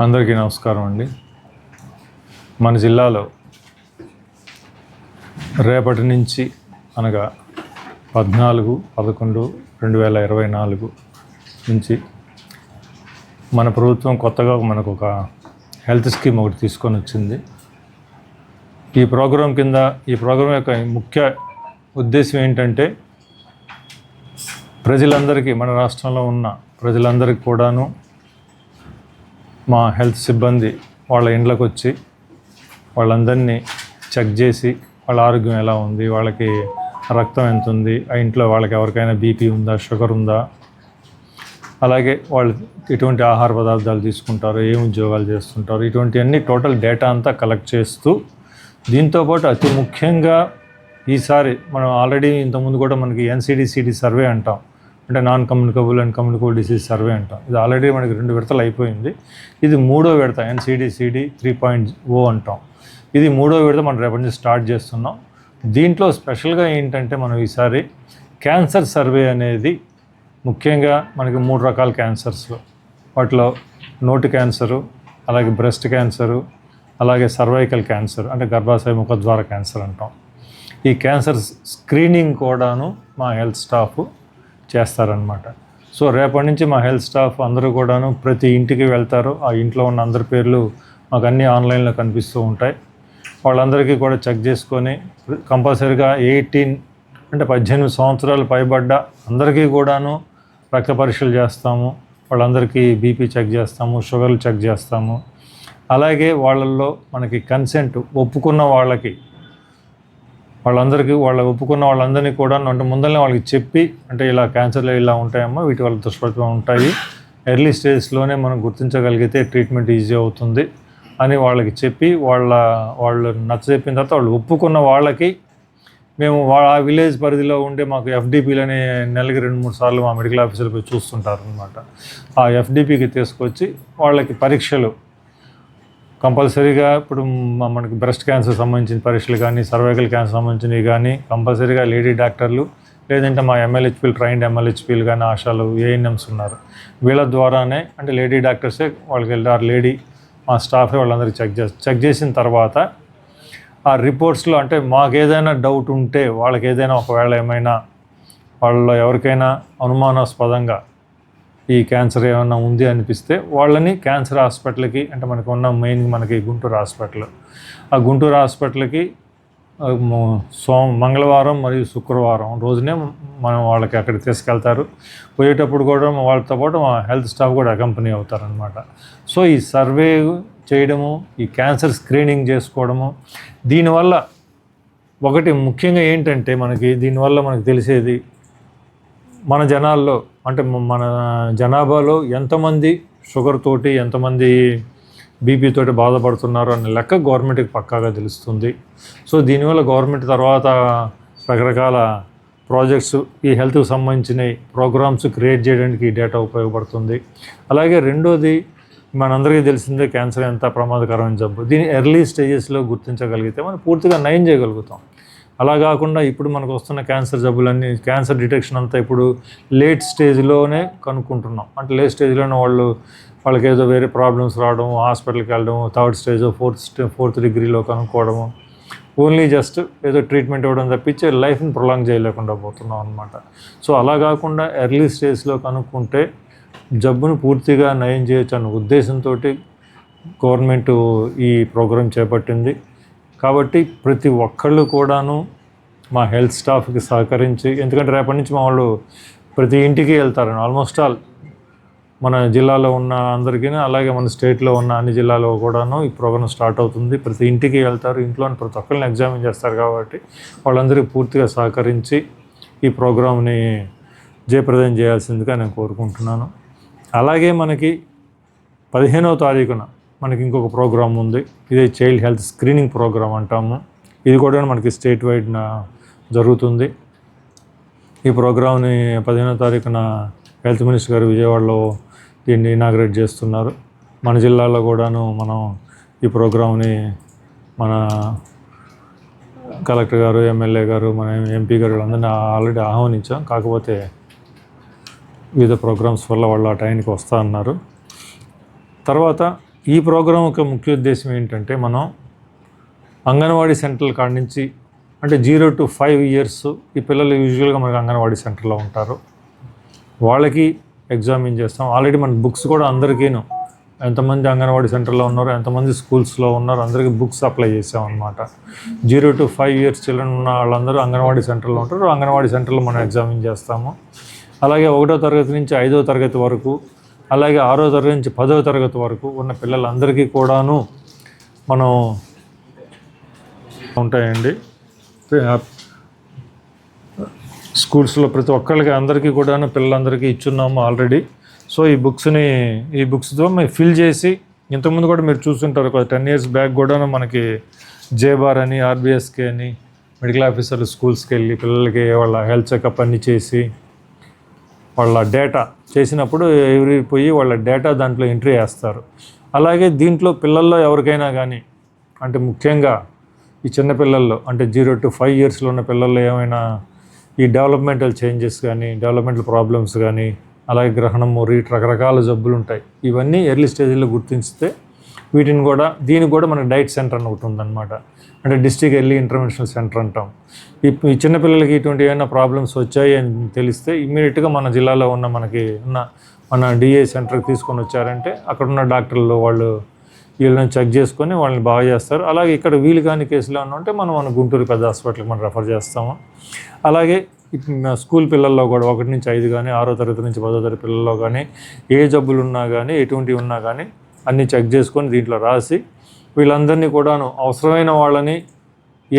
అందరికీ నమస్కారం అండి. మన జిల్లాలో రేపటి నుంచి అనగా 14/11/2024 నుంచి మన ప్రభుత్వం కొత్తగా మనకు ఒక హెల్త్ స్కీమ్ ఒకటి తీసుకొని వచ్చింది. ఈ ప్రోగ్రాం యొక్క ముఖ్య ఉద్దేశం ఏంటంటే ప్రజలందరికీ, మన రాష్ట్రంలో ఉన్న ప్రజలందరికీ కూడాను మా హెల్త్ సిబ్బంది వాళ్ళ ఇండ్లకు వచ్చి వాళ్ళందరినీ చెక్ చేసి వాళ్ళ ఆరోగ్యం ఎలా ఉంది, వాళ్ళకి రక్తం ఎంత ఉంది, ఆ ఇంట్లో వాళ్ళకి ఎవరికైనా బీపీ ఉందా, షుగర్ ఉందా, అలాగే వాళ్ళు ఎటువంటి ఆహార పదార్థాలు తీసుకుంటారు, ఏం ఉద్యోగాలు చేస్తుంటారు, ఇటువంటివన్నీ టోటల్ డేటా అంతా కలెక్ట్ చేస్తూ, దీంతోపాటు అతి ముఖ్యంగా ఈసారి మనం ఆల్రెడీ ఇంతకుముందు కూడా మనకి NCD/CD సర్వే అంటాం, అంటే non communicable and communicable disease survey అంటాం. ఇది ఆల్రెడీ మనకి 2 విడతలు అయిపోయింది. ఇది 3వ విడత, NCD/CD 3.0 అంటాం. ఇది 3వ విడత మనం రేపటి నుంచి స్టార్ట్ చేస్తున్నాం. దీంట్లో స్పెషల్గా ఏంటంటే మనం ఈసారి క్యాన్సర్ సర్వే అనేది, ముఖ్యంగా మనకి 3 రకాల క్యాన్సర్స్, వాటిలో నోటి క్యాన్సరు, అలాగే బ్రెస్ట్ క్యాన్సరు, అలాగే సర్వైకల్ క్యాన్సర్ అంటే గర్భాశయ ముఖద్వార క్యాన్సర్ అంటాం. ఈ క్యాన్సర్ స్క్రీనింగ్ కూడాను మా హెల్త్ స్టాఫ్ చేస్తారనమాట. సో రేపటి నుంచి మా హెల్త్ స్టాఫ్ అందరూ కూడాను ప్రతి ఇంటికి వెళ్తారు. ఆ ఇంట్లో ఉన్న అందరి పేర్లు మాకు అన్నీ ఆన్లైన్లో కనిపిస్తూ ఉంటాయి. వాళ్ళందరికీ కూడా చెక్ చేసుకొని కంపల్సరీగా 18 అంటే 18 సంవత్సరాలు పైబడ్డ అందరికీ కూడాను రక్త పరీక్షలు చేస్తాము. వాళ్ళందరికీ బీపీ చెక్ చేస్తాము, షుగర్లు చెక్ చేస్తాము. అలాగే వాళ్ళల్లో మనకి కన్సెంట్ ఒప్పుకున్న ఒప్పుకున్న వాళ్ళందరినీ కూడా అంటే ముందరనే వాళ్ళకి చెప్పి, అంటే ఇలా క్యాన్సర్లు ఇలా ఉంటాయమ్మా, వీటి వల్ల దుష్ప్రభావం ఉంటాయి, ఎర్లీ స్టేజ్లోనే మనం గుర్తించగలిగితే ట్రీట్మెంట్ ఈజీ అవుతుంది అని వాళ్ళకి చెప్పి, వాళ్ళు నచ్చజెప్పిన తర్వాత వాళ్ళు ఒప్పుకున్న వాళ్ళకి మేము ఆ విలేజ్ పరిధిలో ఉండే మాకు FDPలని నెలకి 2-3 సార్లు మా మెడికల్ ఆఫీసర్లు పోయి చూస్తుంటారు అనమాట. ఆ FDPకి తీసుకొచ్చి వాళ్ళకి పరీక్షలు కంపల్సరీగా, ఇప్పుడు మనకి బ్రెస్ట్ క్యాన్సర్ సంబంధించిన పరీక్షలు కానీ, సర్వైకల్ క్యాన్సర్ సంబంధించినవి కానీ కంపల్సరీగా లేడీ డాక్టర్లు, లేదంటే మా MLHPలు, ట్రైన్డ్ MLHPలు కానీ, ఆశాలు, ANMs ఉన్నారు. వీళ్ళ ద్వారానే, అంటే లేడీ డాక్టర్సే వాళ్ళకి వెళ్ళారు, లేడీ మా స్టాఫే వాళ్ళందరికీ చెక్ చేసిన తర్వాత ఆ రిపోర్ట్స్లో, అంటే మాకు ఏదైనా డౌట్ ఉంటే, వాళ్ళకి ఏదైనా ఒకవేళ ఏమైనా వాళ్ళలో ఎవరికైనా అనుమానాస్పదంగా ఈ క్యాన్సర్ ఏమైనా ఉంది అనిపిస్తే వాళ్ళని క్యాన్సర్ హాస్పిటల్కి, అంటే మనకు ఉన్న మనకి గుంటూరు హాస్పిటల్, ఆ గుంటూరు హాస్పిటల్కి మంగళవారం మరియు శుక్రవారం రోజునే మనం వాళ్ళకి అక్కడికి తీసుకెళ్తారు. పోయేటప్పుడు కూడా వాళ్ళతో పాటు మా హెల్త్ స్టాఫ్ కూడా అకంపెనీ అవుతారనమాట. సో ఈ సర్వే చేయడము, ఈ క్యాన్సర్ స్క్రీనింగ్ చేసుకోవడము, దీనివల్ల ఒకటి ముఖ్యంగా ఏంటంటే దీనివల్ల మనకు తెలిసేది, మన జనాల్లో, అంటే మన జనాభాలో ఎంతమంది షుగర్ తోటి, ఎంతమంది బీపీ తోటి బాధపడుతున్నారు అనే లెక్క గవర్నమెంట్కి పక్కాగా తెలుస్తుంది. సో దీనివల్ల గవర్నమెంట్ తర్వాత రకరకాల ప్రాజెక్ట్స్, ఈ హెల్త్కి సంబంధించిన ప్రోగ్రామ్స్ క్రియేట్ చేయడానికి ఈ డేటా ఉపయోగపడుతుంది. అలాగే రెండోది, మనందరికీ తెలిసిందే క్యాన్సర్ ఎంత ప్రమాదకరమైన జబ్బు. దీన్ని ఎర్లీ స్టేజెస్లో గుర్తించగలిగితే మనం పూర్తిగా నయం చేయగలుగుతాం. అలా కాకుండా ఇప్పుడు మనకు వస్తున్న క్యాన్సర్ జబ్బులన్నీ, క్యాన్సర్ డిటెక్షన్ అంతా ఇప్పుడు లేట్ స్టేజ్లోనే కనుక్కుంటున్నాం. అంటే లేట్ స్టేజ్లోనే వాళ్ళకి ఏదో వేరే ప్రాబ్లమ్స్ రావడం, హాస్పిటల్కి వెళ్ళడం, 3rd స్టేజ్ 4th డిగ్రీలో కనుక్కోవడము, ఓన్లీ జస్ట్ ఏదో ట్రీట్మెంట్ ఇవ్వడం తప్పించి లైఫ్ని ప్రొలాంగ్ చేయలేకుండా పోతున్నాం అనమాట. సో అలా కాకుండా ఎర్లీ స్టేజ్లో కనుక్కుంటే జబ్బును పూర్తిగా నయం చేయొచ్చు అన్న ఉద్దేశంతో గవర్నమెంట్ ఈ ప్రోగ్రాం చేపట్టింది. కాబట్టి ప్రతి ఒక్కళ్ళు కూడాను మా హెల్త్ స్టాఫ్కి సహకరించి, ఎందుకంటే రేపటి నుంచి మా వాళ్ళు ప్రతి ఇంటికి వెళ్తారని, ఆల్మోస్ట్ ఆల్ మన జిల్లాలో ఉన్న అందరికీ, అలాగే మన స్టేట్లో ఉన్న అన్ని జిల్లాలో కూడాను ఈ ప్రోగ్రాం స్టార్ట్ అవుతుంది. ప్రతి ఇంటికి వెళ్తారు, ఇంట్లోని ప్రతి ఒక్కరిని ఎగ్జామిన్ చేస్తారు. కాబట్టి వాళ్ళందరికీ పూర్తిగా సహకరించి ఈ ప్రోగ్రాంని జయప్రదం చేయాల్సిందిగా నేను కోరుకుంటున్నాను. అలాగే మనకి 15వ తారీఖున మనకి ఇంకొక ప్రోగ్రాం ఉంది. ఇదే చైల్డ్ హెల్త్ స్క్రీనింగ్ ప్రోగ్రాం అంటాము. ఇది కూడా మనకి స్టేట్ వైడ్ జరుగుతుంది. ఈ ప్రోగ్రాంని 15వ తారీఖున హెల్త్ మినిస్టర్ గారు విజయవాడలో దీన్ని ఇనాగ్రేట్ చేస్తున్నారు. మన జిల్లాలో కూడాను మనం ఈ ప్రోగ్రాంని మన కలెక్టర్ గారు, ఎమ్మెల్యే గారు, మన MP గారు అందరినీ ఆల్రెడీ ఆహ్వానించాం. కాకపోతే వివిధ ప్రోగ్రామ్స్ వల్ల వాళ్ళు ఆ టైంకి వస్తా అన్నారు. తర్వాత ఈ ప్రోగ్రాం యొక్క ముఖ్య ఉద్దేశం ఏంటంటే మనం అంగన్వాడీ సెంటర్ల కాడ నుంచి అంటే 0 to 5 years ఈ పిల్లలు యూజువల్గా మనకు అంగన్వాడీ సెంటర్లో ఉంటారు. వాళ్ళకి ఎగ్జామిన్ చేస్తాం. ఆల్రెడీ మన బుక్స్ కూడా అందరికీను ఎంతమంది అంగన్వాడీ సెంటర్లో ఉన్నారో ఎంతమంది స్కూల్స్లో ఉన్నారో అందరికీ బుక్స్ అప్లై చేసాం అనమాట. 0 to 5 years చిల్డ్రన్ ఉన్న వాళ్ళందరూ అంగన్వాడీ సెంటర్లో ఉంటారు. అంగన్వాడీ సెంటర్లో మనం ఎగ్జామిన్ చేస్తాము. అలాగే 1వ తరగతి నుంచి 5వ తరగతి వరకు, అలాగే 6వ తరగతి నుంచి 10వ తరగతి వరకు ఉన్న పిల్లలందరికీ కూడాను మనం ఉంటాయండి. స్కూల్స్లో ప్రతి ఒక్కరికి అందరికీ కూడాను పిల్లలందరికీ ఇచ్చున్నాము ఆల్రెడీ. సో ఈ బుక్స్తో మేము ఫిల్ చేసి, ఇంతకుముందు కూడా మీరు చూస్తుంటారు 10 years బ్యాక్ కూడా మనకి జేబార్ అని, ఆర్బిఎస్కే అని మెడికల్ ఆఫీసర్లు స్కూల్స్కి వెళ్ళి పిల్లలకి వాళ్ళ హెల్త్ చెకప్ అన్నీ చేసి వాళ్ళ డేటా చేసినప్పుడు పోయి వాళ్ళ డేటా దాంట్లో ఎంట్రీ చేస్తారు. అలాగే దీంట్లో పిల్లల్లో ఎవరికైనా కానీ అంటే ముఖ్యంగా ఈ చిన్న పిల్లల్లో అంటే 0 to 5 yearsలో ఉన్న పిల్లల్లో ఏమైనా ఈ డెవలప్మెంటల్ చేంజెస్ కానీ, డెవలప్మెంటల్ ప్రాబ్లమ్స్ కానీ, అలాగే గ్రహణము, రకరకాల జబ్బులు ఉంటాయి. ఇవన్నీ ఎర్లీ స్టేజ్లో గుర్తించితే దీనికి కూడా మనకి డైట్ సెంటర్ అని ఒకటి ఉందన్నమాట. అంటే డిస్ట్రిక్ట్ ఎర్లీ ఇంటర్వెన్షనల్ సెంటర్ అంటాం. ఈ చిన్నపిల్లలకి ఇటువంటి ఏమైనా ప్రాబ్లమ్స్ వచ్చాయి అని తెలిస్తే ఇమ్మీడియట్గా మన జిల్లాలో ఉన్న మన డిఏ సెంటర్కి తీసుకొని వచ్చారంటే అక్కడ ఉన్న డాక్టర్లు వాళ్ళు వీళ్ళని చెక్ చేసుకొని వాళ్ళని బాగా చేస్తారు. అలాగే ఇక్కడ వీలు కాని కేసులు ఏమన్నా ఉంటే మన గుంటూరు పెద్ద హాస్పిటల్కి మనం రెఫర్ చేస్తాము. అలాగే స్కూల్ పిల్లల్లో కూడా 1 నుంచి 5 కానీ, 6వ తరగతి నుంచి 10వ తరగతి పిల్లల్లో కానీ ఏ జబ్బులు ఉన్నా కానీ, ఎటువంటివి ఉన్నా కానీ అన్నీ చెక్ చేసుకొని దీంట్లో రాసి వీళ్ళందరినీ కూడాను అవసరమైన వాళ్ళని